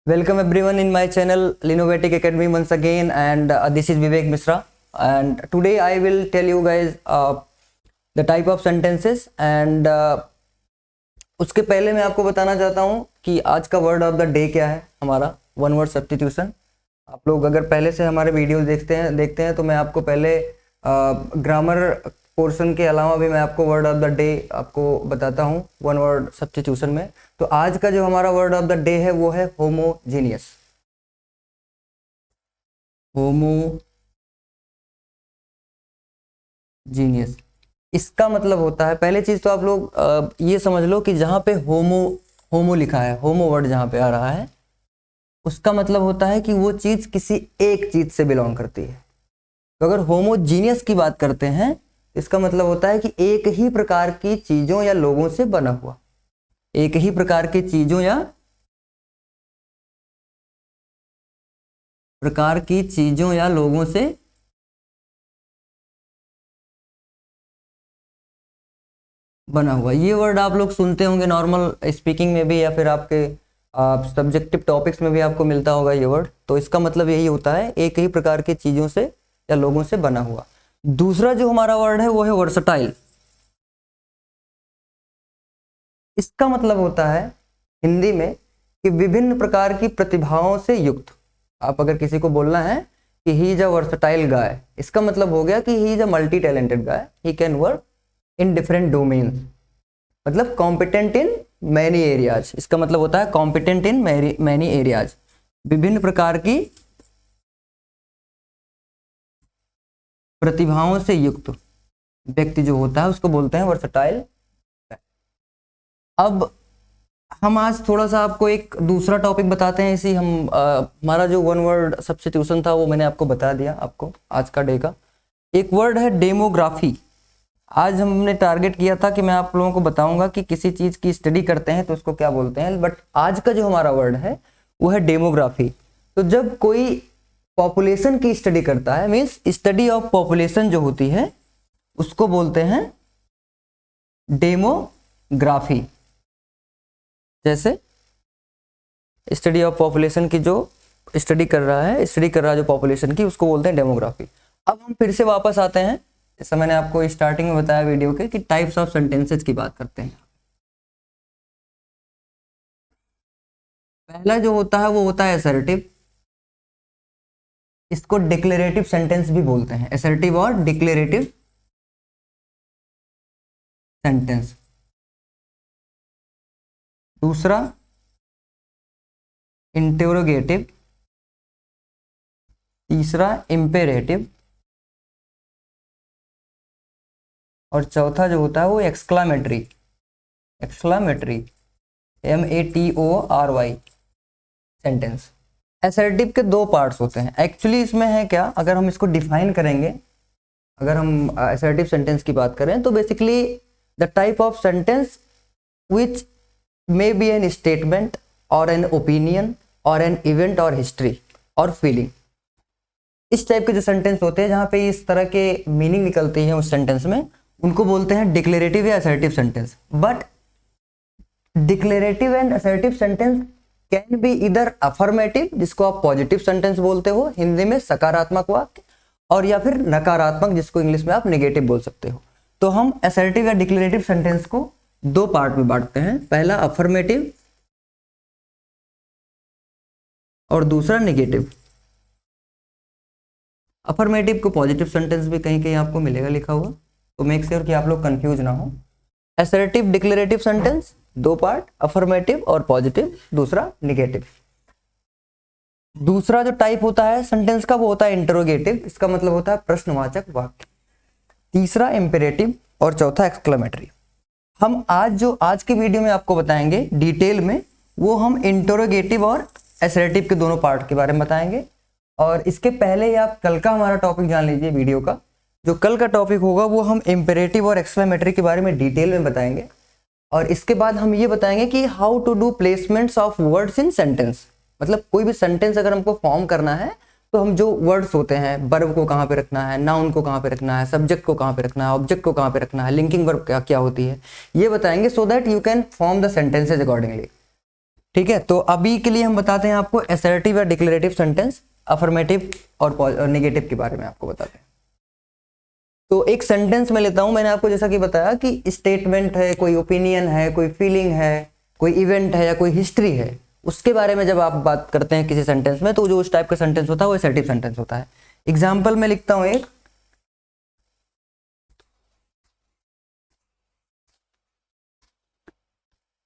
Welcome everyone in my channel Linovatic Academy once again, and this is Vivek Misra, and today I will tell you guys the type of sentences and उसके पहले मैं आपको बताना चाहता हूँ कि आज का वर्ड ऑफ द डे क्या है हमारा वन वर्ड सब्स्टिट्यूशन। आप लोग अगर पहले से हमारे वीडियोस देखते हैं तो मैं आपको पहले ग्रामर पोर्शन के अलावा भी मैं आपको वर्ड ऑफ द डे आपको बताता हूँ वन वर्ड सब्स्टिट्यूशन में। तो आज का जो हमारा वर्ड ऑफ द डे है वो है होमोजीनियस। होमोजीनियस इसका मतलब होता है, पहले चीज तो आप लोग ये समझ लो कि जहाँ पे होमो लिखा है, होमो वर्ड जहाँ पे आ रहा है उसका मतलब होता है कि वो चीज किसी एक चीज से बिलोंग करती है। तो अगर होमोजीनियस की बात करते हैं इसका मतलब होता है कि एक ही प्रकार की चीजों या लोगों से बना हुआ, एक ही प्रकार की चीजों या लोगों से बना हुआ। ये वर्ड आप लोग सुनते होंगे नॉर्मल स्पीकिंग में भी या फिर आपके सब्जेक्टिव टॉपिक्स में भी आपको मिलता होगा ये वर्ड। तो इसका मतलब यही होता है एक ही प्रकार की चीजों से या लोगों से बना हुआ। दूसरा जो हमारा वर्ड है वो है वर्सटाइल। इसका मतलब होता है हिंदी में कि विभिन्न प्रकार की प्रतिभाओं से युक्त। आप अगर किसी को बोलना है कि ही इज अ वर्सटाइल गाय, इसका मतलब हो गया कि he is a multi talented guy, he can work in different domains, मतलब कॉम्पिटेंट इन मैनी एरियाज। इसका मतलब होता है कॉम्पिटेंट इन मैनी एरियाज, विभिन्न प्रकार की प्रतिभाओं से युक्त व्यक्ति जो होता है उसको बोलते हैं वर्सटाइल। अब हम आज थोड़ा सा आपको एक दूसरा टॉपिक बताते हैं। इसी हम हमारा जो वन वर्ड सब्स्टिट्यूशन था वो मैंने आपको बता दिया आपको आज का डे का। एक वर्ड है डेमोग्राफी। आज हमने टारगेट किया था कि मैं आप लोगों को बताऊंगा कि किसी चीज की स्टडी करते हैं तो उसको क्या बोलते हैं, बट आज का जो हमारा वर्ड है वो है डेमोग्राफी। तो जब कोई पॉपुलेशन की स्टडी करता है, मीन्स स्टडी ऑफ पॉपुलेशन जो होती है उसको बोलते हैं डेमोग्राफी। जैसे स्टडी ऑफ पॉपुलेशन की जो स्टडी कर रहा है जो पॉपुलेशन की, उसको बोलते हैं डेमोग्राफी। अब हम फिर से वापस आते हैं, जैसा मैंने आपको स्टार्टिंग में बताया वीडियो के कि टाइप्स ऑफ सेंटेंसेस की बात करते हैं। पहला जो होता है वो होता है असर्टिव। इसको डिक्लेरेटिव सेंटेंस भी बोलते हैं, असर्टिव और डिक्लेरेटिव सेंटेंस। दूसरा इंटेरोगेटिव, तीसरा इंपेरेटिव, और चौथा जो होता है वो एक्सक्लामेटरी MATORY सेंटेंस। असर्टिव के दो पार्ट्स होते हैं एक्चुअली। इसमें है क्या, अगर हम इसको डिफाइन करेंगे, अगर हम असर्टिव सेंटेंस की बात करें तो basically the type of sentence which may be an statement और एन ओपिनियन और एन इवेंट और हिस्ट्री और फीलिंग। इस टाइप के जो सेंटेंस होते हैं जहाँ पे इस तरह के मीनिंग निकलती है उस सेंटेंस में, उनको बोलते हैं डिक्लेरेटिव या assertive sentence. But declarative and assertive sentence can be इधर अफर्मेटिव, जिसको आप पॉजिटिव सेंटेंस बोलते हो हिंदी में सकारात्मक वाक्य, और या फिर नकारात्मक जिसको इंग्लिश में आप नेगेटिव बोल सकते हो। तो हम असर्टिव या डिक्लेरेटिव सेंटेंस को दो पार्ट में बांटते हैं, पहला अफर्मेटिव और दूसरा नेगेटिव। अफर्मेटिव को पॉजिटिव सेंटेंस भी कहीं कहीं आपको मिलेगा लिखा हुआ, तो मेक श्योर कि आप लोग कंफ्यूज ना हो। असर्टिव डिक्लेरेटिव सेंटेंस दो पार्ट, अफर्मेटिव और पॉजिटिव, दूसरा नेगेटिव। दूसरा जो टाइप होता है सेंटेंस का वो होता है इंटरोगेटिव। इसका मतलब होता है प्रश्नवाचक वाक्य। तीसरा इंपेरेटिव और चौथा एक्सक्लेमेटरी। हम आज के वीडियो में आपको बताएंगे डिटेल में, वो हम इंटरोगेटिव और असर्टिव के दोनों पार्ट के बारे में बताएंगे। और इसके पहले ही आप कल का हमारा टॉपिक जान लीजिए वीडियो का। जो कल का टॉपिक होगा वो हम इंपेरेटिव और एक्सक्लेमेटरी के बारे में डिटेल में बताएंगे। और इसके बाद हम ये बताएंगे कि how to do placements of words in sentence. मतलब कोई भी सेंटेंस अगर हमको फॉर्म करना है तो हम जो वर्ड्स होते हैं, वर्ब को कहाँ पे रखना है, नाउन को कहाँ पे रखना है, सब्जेक्ट को कहाँ पे रखना है, ऑब्जेक्ट को कहाँ पे रखना है, लिंकिंग वर्ब क्या क्या होती है, ये बताएंगे, सो that you can form the sentences accordingly. ठीक है, तो अभी के लिए हम बताते हैं आपको असर्टिव या डिक्लेरेटिव सेंटेंस, अफर्मेटिव और नेगेटिव के बारे में आपको बताते हैं। तो एक सेंटेंस में लेता हूं, मैंने आपको जैसा कि बताया कि स्टेटमेंट है, कोई ओपिनियन है, कोई फीलिंग है, कोई इवेंट है या कोई हिस्ट्री है, उसके बारे में जब आप बात करते हैं किसी सेंटेंस में, तो जो उस टाइप का सेंटेंस होता है वो असर्टिव सेंटेंस होता है। एग्जाम्पल में लिखता हूं एक,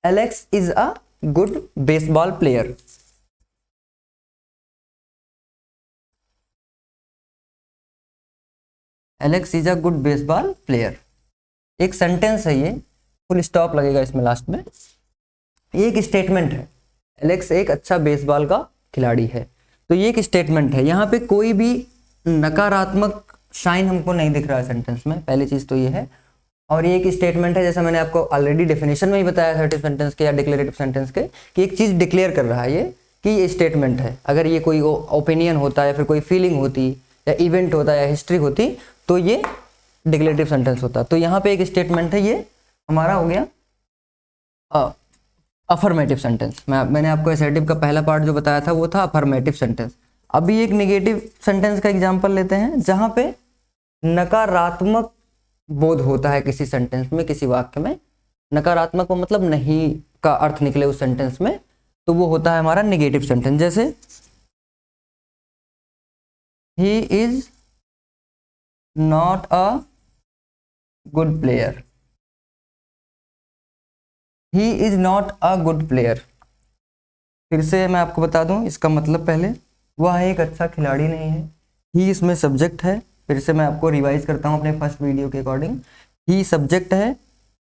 Alex is a good baseball player. Alex is a good baseball player, एक सेंटेंस है ये, फुल स्टॉप लगेगा इसमें लास्ट में। ये एक स्टेटमेंट है, एलेक्स एक अच्छा बेसबॉल का खिलाड़ी है, तो ये एक स्टेटमेंट है। यहाँ पे कोई भी नकारात्मक साइन हमको नहीं दिख रहा है सेंटेंस में, पहली चीज तो ये है। और ये एक स्टेटमेंट है, जैसा मैंने आपको ऑलरेडी डेफिनेशन में ही बताया असर्टिव सेंटेंस के या डिक्लेरेटिव सेंटेंस के, कि एक चीज डिक्लेयर कर रहा है ये कि ये स्टेटमेंट है। अगर ये कोई ओपिनियन होता है, फिर कोई फीलिंग होती या इवेंट होता है या हिस्ट्री होती, तो ये डिक्लेरेटिव सेंटेंस होता। तो यहाँ पे एक स्टेटमेंट है, ये हमारा हो गया अफर्मेटिव सेंटेंस। मैंने आपको असर्टिव का पहला पार्ट जो बताया था वो था अफर्मेटिव सेंटेंस। अभी एक नेगेटिव सेंटेंस का एग्जांपल लेते हैं, जहां पे नकारात्मक बोध होता है किसी सेंटेंस में, किसी वाक्य में नकारात्मक को मतलब नहीं का अर्थ निकले उस सेंटेंस में, तो वो होता है हमारा नेगेटिव सेंटेंस। जैसे ही is not a good player, he is not a good player. फिर से मैं आपको बता दूं इसका मतलब, पहले वह एक अच्छा खिलाड़ी नहीं है, ही इसमें सब्जेक्ट है। फिर से मैं आपको रिवाइज करता हूं अपने फर्स्ट वीडियो के अकॉर्डिंग, ही सब्जेक्ट है,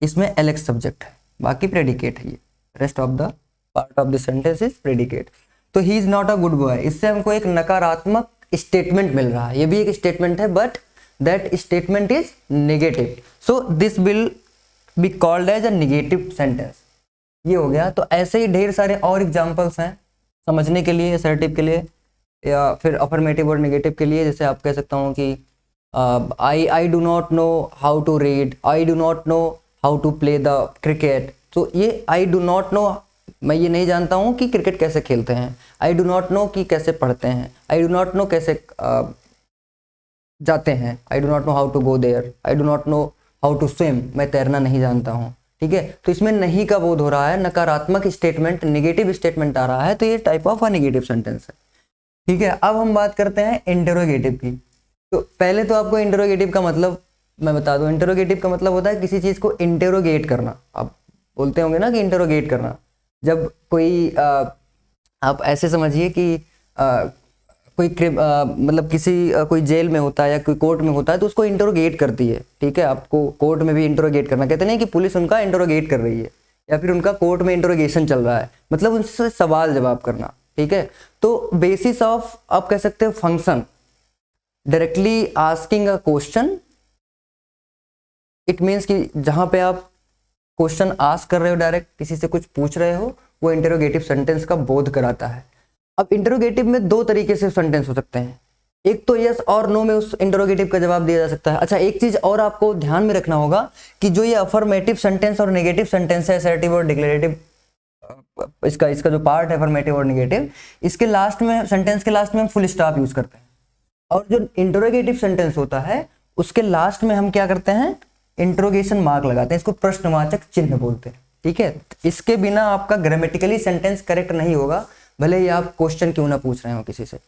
इसमें एलेक्स सब्जेक्ट है, बाकी प्रेडिकेट है, ये rest of the part of the sentence is predicate. तो he is not a good boy, इससे हमको एक नकारात्मक स्टेटमेंट मिल रहा है, ये भी एक स्टेटमेंट है, but that statement is negative, so this will be called as a negative sentence. ये हो गया। तो ऐसे ही ढेर सारे और एग्जांपल्स हैं समझने के लिए, असर्टिव के लिए या फिर अफर्मेटिव और नेगेटिव के लिए। जैसे आप कह सकता हूँ कि I do not know how to read, I do not know how to play the cricket. तो ये आई डू नॉट नो, मैं ये नहीं जानता हूँ कि क्रिकेट कैसे खेलते हैं, आई डू नॉट नो कि कैसे पढ़ते हैं, आई डू नॉट नो कैसे जाते हैं, I do not know how to go there, I do not know how to swim, मैं तैरना नहीं जानता हूँ। ठीक है, तो इसमें नहीं का बोध हो रहा है, नकारात्मक स्टेटमेंट, नेगेटिव स्टेटमेंट आ रहा है, तो ये type of a negative sentence है। ठीक है, अब हम बात करते हैं इंटरोगेटिव की। तो पहले तो आपको इंटरोगेटिव का मतलब मैं बता दूं, इंटरोगेटिव का मतलब होता है किसी चीज को इंटरोगेट करना। आप बोलते होंगे ना कि इंटरोगेट करना, जब कोई आप ऐसे समझिए कि कोई मतलब किसी कोई जेल में होता है या कोई कोर्ट में होता है, तो उसको इंटरोगेट करती है। ठीक है, आपको कोर्ट में भी इंटरोगेट करना, कहते नहीं कि पुलिस उनका इंटरोगेट कर रही है या फिर उनका कोर्ट में इंटरोगेशन चल रहा है, मतलब उनसे सवाल जवाब करना। ठीक है, तो बेसिस ऑफ आप कह सकते हो function, directly asking a question, it means कि जहां पे आप क्वेश्चन आस्क कर रहे हो, डायरेक्ट किसी से कुछ पूछ रहे हो, वो इंटरोगेटिव सेंटेंस का बोध कराता है। अब इंटरोगेटिव में दो तरीके से सेंटेंस हो सकते हैं, एक तो यस और नो में उस इंटरोगेटिव का जवाब दिया जा सकता है। अच्छा, एक चीज और आपको ध्यान में रखना होगा कि जो ये अफर्मेटिव सेंटेंस और नेगेटिव सेंटेंस है, असर्टिव और डिक्लेरेटिव, इसका जो पार्ट है अफर्मेटिव और नेगेटिव, इसके लास्ट में, सेंटेंस के लास्ट में हम फुल स्टॉप यूज करते हैं। और जो इंटरोगेटिव सेंटेंस होता है उसके लास्ट में हम क्या करते हैं, इंट्रोगेशन मार्क लगाते हैं, इसको प्रश्नवाचक चिन्ह बोलते हैं। ठीक है, इसके बिना आपका ग्रामेटिकली सेंटेंस करेक्ट नहीं होगा, भले ही आप क्वेश्चन क्यों ना पूछ रहे हो किसी से।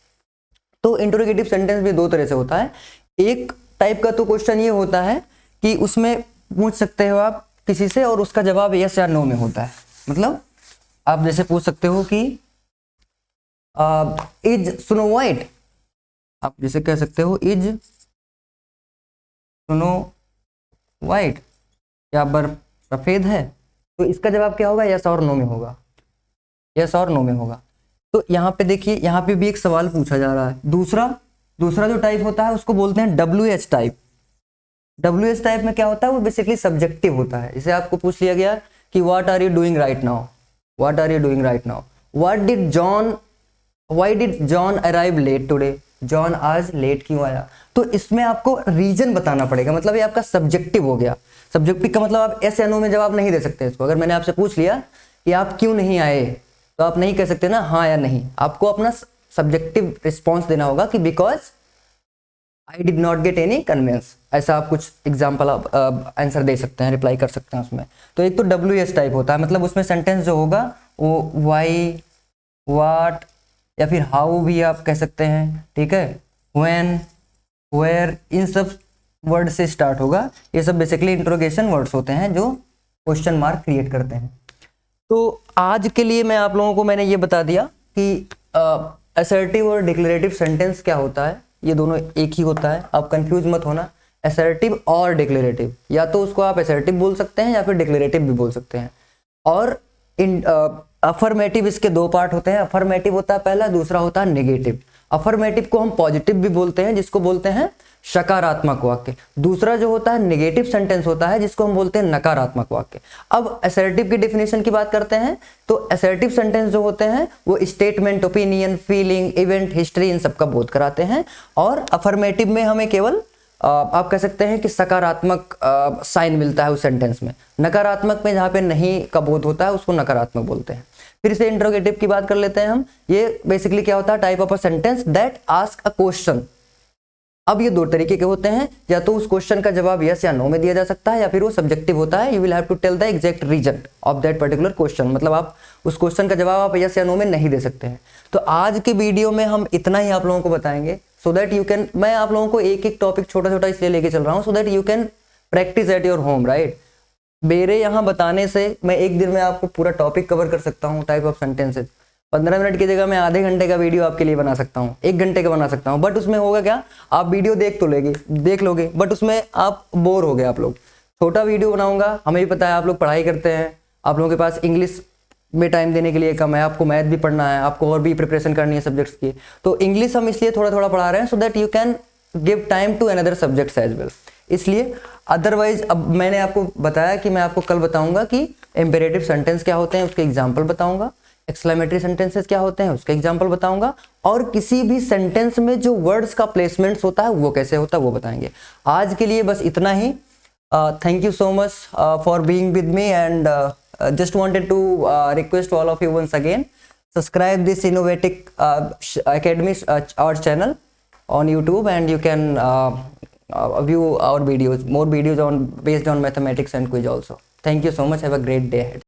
तो इंटरोगेटिव सेंटेंस भी दो तरह से होता है। एक टाइप का तो क्वेश्चन ये होता है कि उसमें पूछ सकते हो आप किसी से और उसका जवाब यस या नो में होता है। मतलब आप जैसे पूछ सकते हो कि इज स्नो वाइट, आप जैसे कह सकते हो इज स्नो वाइट, क्या बर्फ सफेद है, तो इसका जवाब क्या होगा, यस और नो में होगा, यस और नो में होगा। तो यहाँ पे देखिए, यहाँ पे भी एक सवाल पूछा जा रहा है। दूसरा जो टाइप होता है उसको बोलते हैं WH टाइप। WH टाइप में क्या होता है, वो बेसिकली सब्जेक्टिव होता है। जैसे आपको पूछ लिया गया कि what are you doing right now, what are you doing right now, why did John arrive late today, John आज लेट क्यों आया। तो इसमें आपको रीजन बताना पड़ेगा, मतलब ये आपका सब्जेक्टिव हो गया। सब्जेक्टिव का मतलब आप यस या नो में जवाब नहीं दे सकते इसको। अगर मैंने आपसे पूछ लिया कि आप क्यों नहीं आए, तो आप नहीं कह सकते ना हाँ या नहीं, आपको अपना सब्जेक्टिव रिस्पॉन्स देना होगा कि because I did not get any conveyance, ऐसा आप कुछ एग्जाम्पल आंसर दे सकते हैं, रिप्लाई कर सकते हैं उसमें। तो एक तो WS टाइप होता है, मतलब उसमें सेंटेंस जो होगा वो वाई, वाट या फिर हाउ भी आप कह सकते हैं, ठीक है, व्हेन, वेयर, इन सब वर्ड से स्टार्ट होगा। ये सब बेसिकली इंट्रोगेशन वर्ड्स होते हैं जो क्वेश्चन मार्क क्रिएट करते हैं। तो आज के लिए मैं आप लोगों को मैंने ये बता दिया कि असर्टिव और डिक्लेरेटिव सेंटेंस क्या होता है, ये दोनों एक ही होता है, आप कंफ्यूज मत होना। असर्टिव और डिक्लेरेटिव, या तो उसको आप असर्टिव बोल सकते हैं या फिर डिक्लेरेटिव भी बोल सकते हैं। और अफर्मेटिव इसके दो पार्ट होते हैं, अफर्मेटिव होता है पहला, दूसरा होता है नेगेटिव। अफर्मेटिव को हम पॉजिटिव भी बोलते हैं, जिसको बोलते हैं सकारात्मक वाक्य। दूसरा जो होता है नेगेटिव सेंटेंस होता है, जिसको हम बोलते हैं नकारात्मक वाक्य। अब असर्टिव की डेफिनेशन की बात करते हैं, तो असर्टिव सेंटेंस जो होते हैं वो statement, opinion, feeling, event, history, इन सब का बोध कराते हैं। और अफर्मेटिव में हमें केवल आप कह सकते हैं कि सकारात्मक साइन मिलता है उस सेंटेंस में। नकारात्मक में जहाँ पे नहीं का बोध होता है उसको नकारात्मक बोलते हैं। फिर से इंट्रोगेटिव की बात कर लेते हैं हम। ये बेसिकली क्या होता है, type of a sentence that ask a question. अब ये दो तरीके के होते हैं, या तो उस क्वेश्चन का जवाब यस या नो में दिया जा सकता है, या फिर वो सब्जेक्टिव होता है, you will have to tell the exact reason of that particular question. मतलब आप उस क्वेश्चन का जवाब आप यस या नो में नहीं दे सकते हैं। तो आज के वीडियो में हम इतना ही आप लोगों को बताएंगे, सो दैट यू कैन, मैं आप लोगों को एक एक टॉपिक छोटा छोटा इसलिए लेके चल रहा हूँ, सो that you can practice at your home, right. मेरे यहाँ बताने से मैं एक दिन में आपको पूरा टॉपिक कवर कर सकता हूँ, टाइप ऑफ सेंटेंसेस। 15 मिनट की जगह मैं आधे घंटे का वीडियो आपके लिए बना सकता हूँ, 1 घंटे का बना सकता हूँ। बट उसमें होगा क्या, आप वीडियो देख लोगे, बट उसमें आप बोर हो गए। आप लोग छोटा वीडियो बनाऊंगा, हमें भी पता है आप लोग पढ़ाई करते हैं, आप लोगों के पास इंग्लिश में टाइम देने के लिए कम है, आपको मैथ भी पढ़ना है, आपको और भी प्रिपरेशन करनी है सब्जेक्ट्स की। तो इंग्लिश हम इसलिए थोड़ा थोड़ा पढ़ा रहे हैं, so that you can give time to another subjects as well, इसलिए। अदरवाइज अब मैंने आपको बताया कि मैं आपको कल बताऊंगा कि इंपेरेटिव सेंटेंस क्या होते हैं, उसके एग्जाम्पल बताऊंगा, एक्सक्लेमेटरी सेंटेंसेस क्या होते हैं उसके एग्जाम्पल बताऊंगा, और किसी भी सेंटेंस में जो वर्ड्स का प्लेसमेंट्स होता है वो कैसे होता है वो बताएंगे। आज के लिए बस इतना ही। Thank you so much for being with me, and just wanted to request all of you once again, subscribe this Innovatic Academy our channel on YouTube, and you can view our videos, more videos on based on mathematics and quiz also. Thank you so much, have a great day ahead.